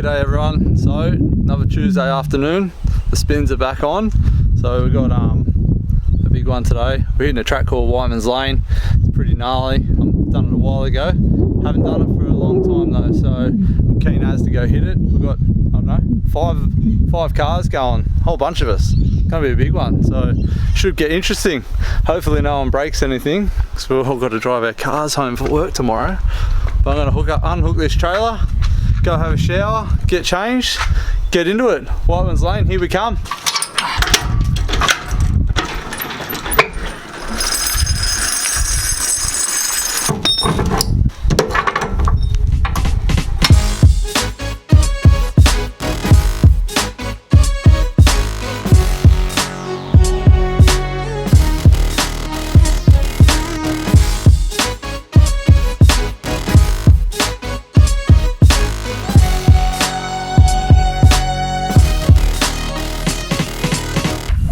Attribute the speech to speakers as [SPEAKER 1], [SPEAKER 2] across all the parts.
[SPEAKER 1] G'day everyone. So another Tuesday afternoon. The spins are back on. So we've got a big one today. We're hitting a track called Whitemans Lane. It's pretty gnarly. I've done it a while ago. Haven't done it for a long time though, so I'm keen as to go hit it. We've got, I don't know, five cars going, a whole bunch of us. It's gonna be a big one, so should get interesting. Hopefully no one breaks anything, because we've all got to drive our cars home for work tomorrow. But I'm gonna unhook this trailer, go have a shower, get changed, get into it. Whitemans Lane, here we come.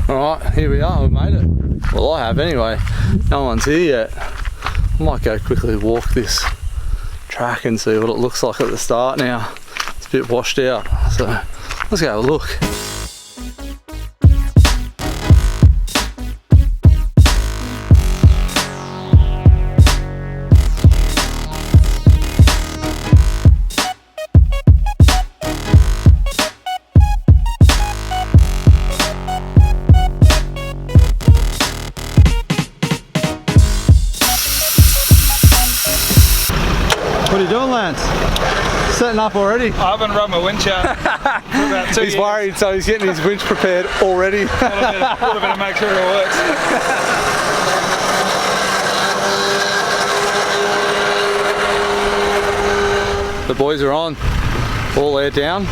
[SPEAKER 1] Alright, here we are, we've made it. Well, I have anyway. No one's here yet. I might go quickly walk this track and see what it looks like at the start now. It's a bit washed out, so let's go have a look. What are you doing, Lance? Setting up already?
[SPEAKER 2] I haven't run my winch out for about 2 years.
[SPEAKER 1] He's worried, so he's getting his winch prepared already.
[SPEAKER 2] A little bit to make sure it all works.
[SPEAKER 1] The boys are on, all air down.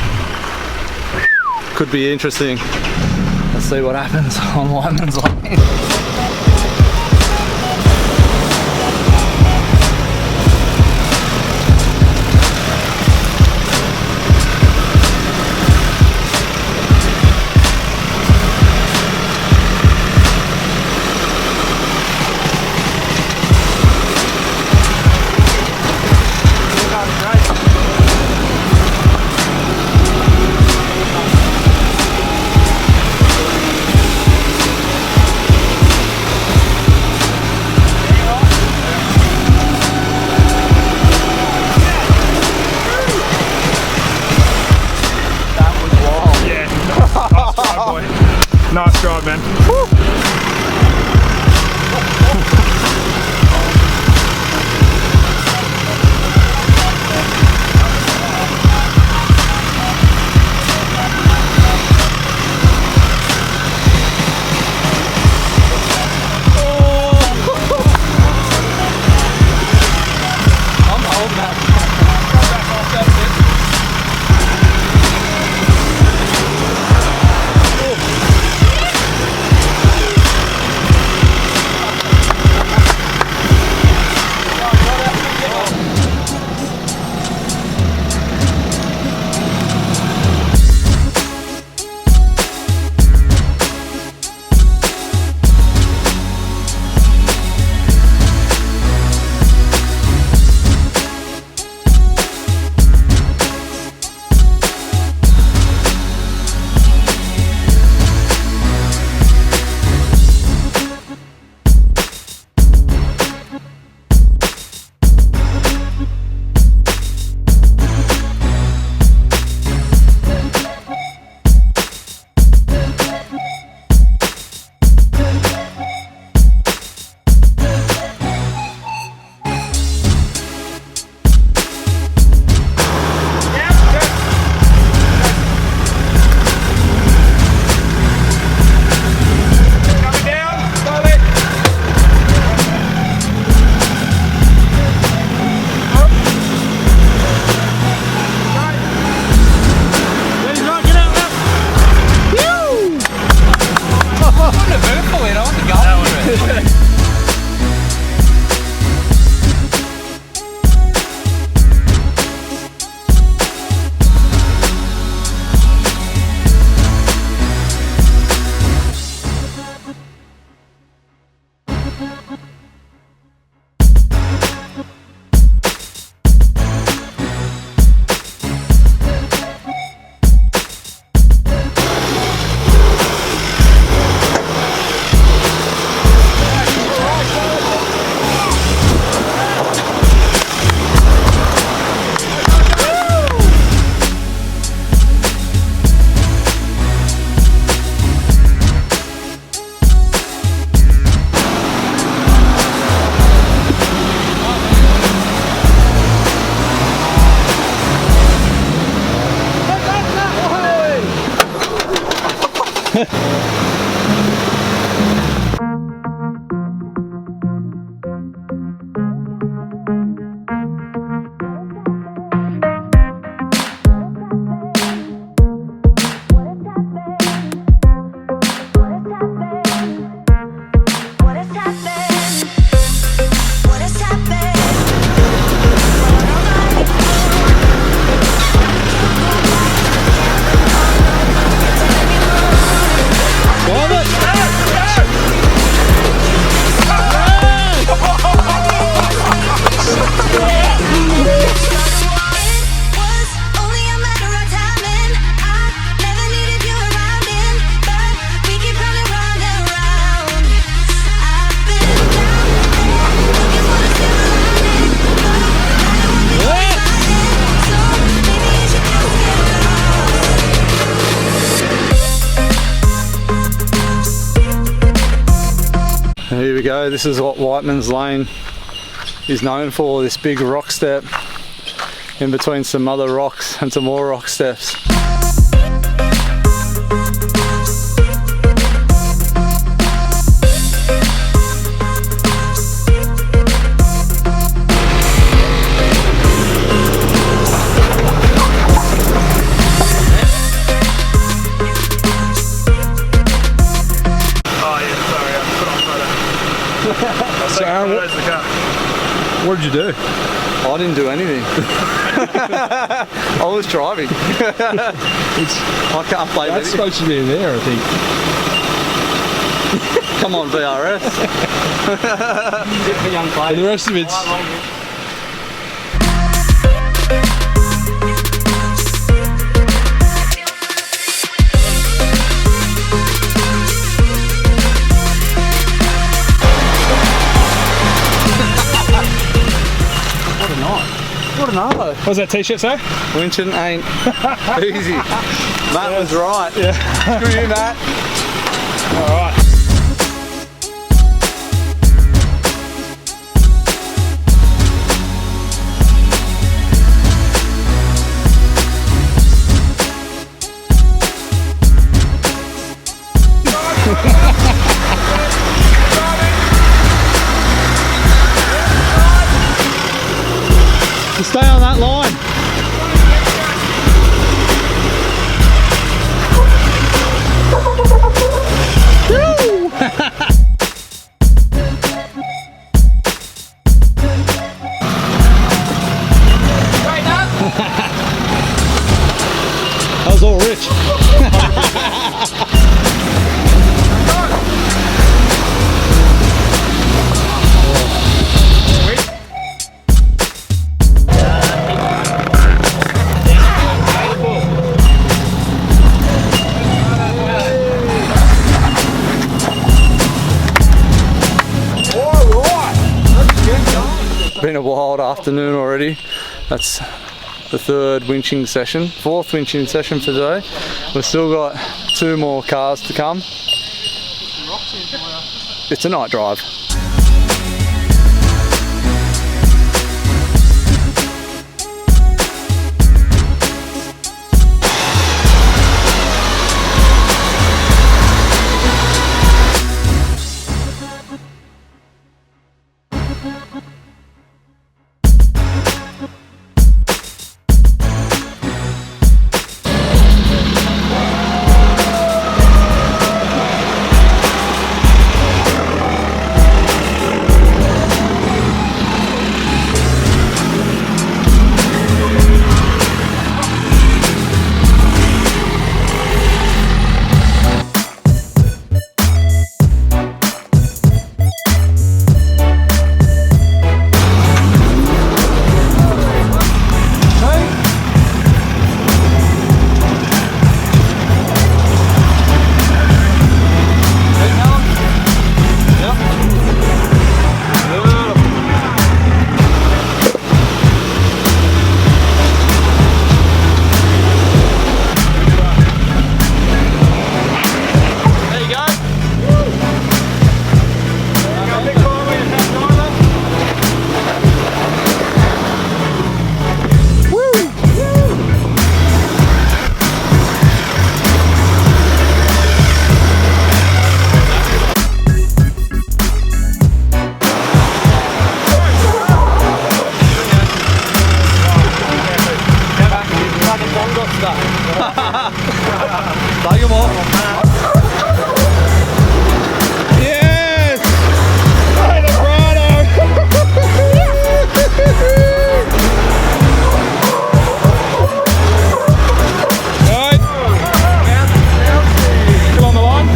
[SPEAKER 1] Could be interesting. Let's see what happens on Whitemans Lane.
[SPEAKER 2] Nice drive, man. Woo.
[SPEAKER 1] we go. This is what Whitemans Lane is known for, this big rock step in between some other rocks and some more rock steps.
[SPEAKER 2] So Aaron, what did you do?
[SPEAKER 1] I didn't do anything. I was driving. I can't play
[SPEAKER 2] That's
[SPEAKER 1] with it.
[SPEAKER 2] supposed to be in there, I think.
[SPEAKER 1] Come on, VRS.
[SPEAKER 2] And the rest of it's...
[SPEAKER 1] What an arvo.
[SPEAKER 2] What does that t-shirt say?
[SPEAKER 1] Winching ain't easy. Matt was right.
[SPEAKER 2] Yeah.
[SPEAKER 1] Screw you, Matt.
[SPEAKER 2] Alright.
[SPEAKER 1] Stay on that line.
[SPEAKER 2] That was all rich.
[SPEAKER 1] Been a wild afternoon already. That's the third winching session, fourth winching session for today. We've still got 2 more cars to come. It's a night drive. Take them off. Yes! Hey, the Brado! Right. Still on the line.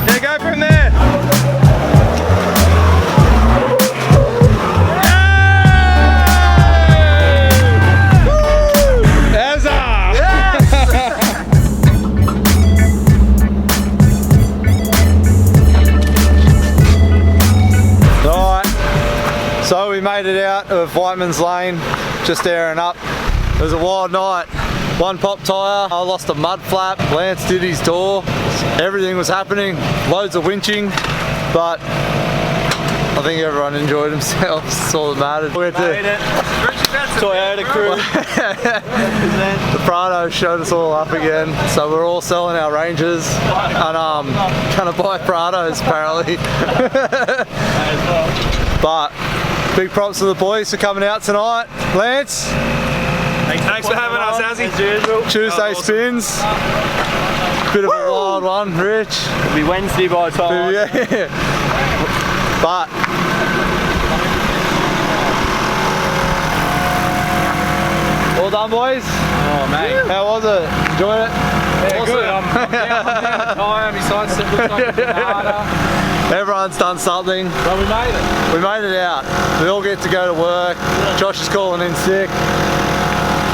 [SPEAKER 1] Yeah, go from there. made it out of Whitemans Lane, just airing up. It was a wild night. One pop tyre, I lost a mud flap, Lance did his door, everything was happening, loads of winching, but I think everyone enjoyed themselves, that's all that mattered. We had to Toyota crew. The Prado showed us all up again, so we're all selling our Rangers and gonna buy Prados apparently. But big props to the boys for coming out tonight. Lance?
[SPEAKER 2] Thanks for having us, Azzy.
[SPEAKER 1] Tuesday spins. Bit of a wild one, Rich.
[SPEAKER 3] It'll be Wednesday by the time.
[SPEAKER 1] Yeah. But well done, boys.
[SPEAKER 3] Oh, mate.
[SPEAKER 1] How was it? Enjoyed it?
[SPEAKER 3] Yeah,
[SPEAKER 1] Awesome.
[SPEAKER 3] good. I'm down the tyre. My side step looks like it's harder.
[SPEAKER 1] Everyone's done something.
[SPEAKER 3] But we made it.
[SPEAKER 1] We made it out. We all get to go to work. Josh is calling in sick.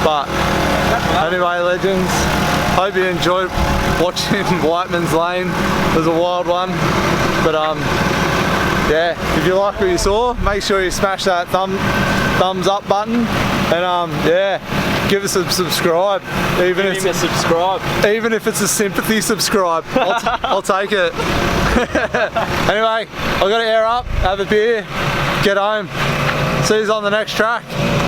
[SPEAKER 1] But anyway, legends, hope you enjoyed watching Whitemans Lane. It was a wild one. But yeah, if you like what you saw, make sure you smash that thumbs up button, and yeah, give us a subscribe. Even if it's a sympathy subscribe, I'll take it. Anyway, I've got to air up, have a beer, get home. See you on the next track.